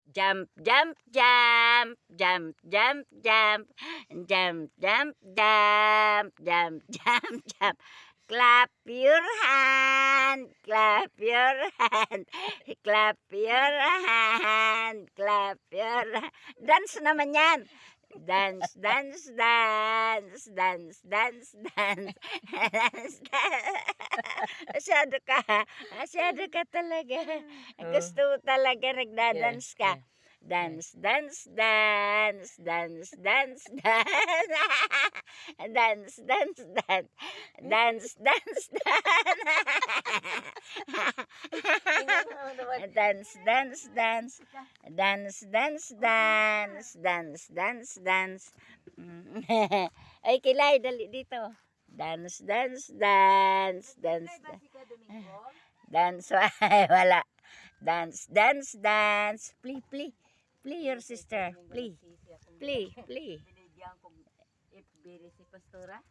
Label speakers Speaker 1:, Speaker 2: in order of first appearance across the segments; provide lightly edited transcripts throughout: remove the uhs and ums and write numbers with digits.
Speaker 1: Jump, jump, jump, jump, jump, jump, jump, jump, jump, jump, jump, jump. Clap your hand, clap your hand, clap your hand, clap your hand. Dance naman yan. Dance, dance, dance, dance, dance, dance, dance, dance. Masyado ka talaga. Gusto mo talaga nagdadance ka. Dance, dance, dance, dance, dance, dance, dance, dance, dance, dance, dance, dance, dance, dance, dance, dance, dance, dance, dance, dance. Ay, Kilay, dali dito. Dance, dance, dance, dance, dance, wala. Dance, dance, dance. Play, play. Play your sister. Play. Play, play.
Speaker 2: Si Pastora.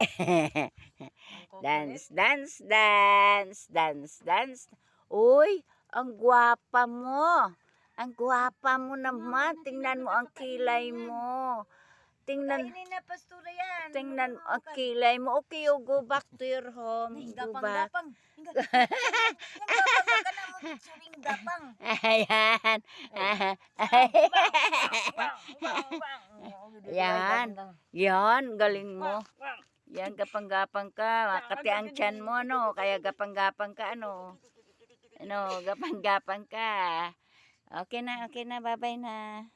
Speaker 1: Dance, dance, dance, dance, dance. Uy, ang gwapa mo. Ang gwapa mo naman. Tingnan mo ang kilay mo. Tingnan.
Speaker 2: Kainin na Pastora yan.
Speaker 1: Tingnan mo ang kilay mo. Okay, you go back to your home. Go back.
Speaker 2: Gapang-gapang. Gapang ka na mo. Suring gapang.
Speaker 1: Ayan. Yan. Yan, galing mo. Yan, gapang-gapang ka. Makati ang tiyan mo, no? Kaya gapang-gapang ka, ano? Ano, gapang-gapang ka. Okay na, bye-bye na.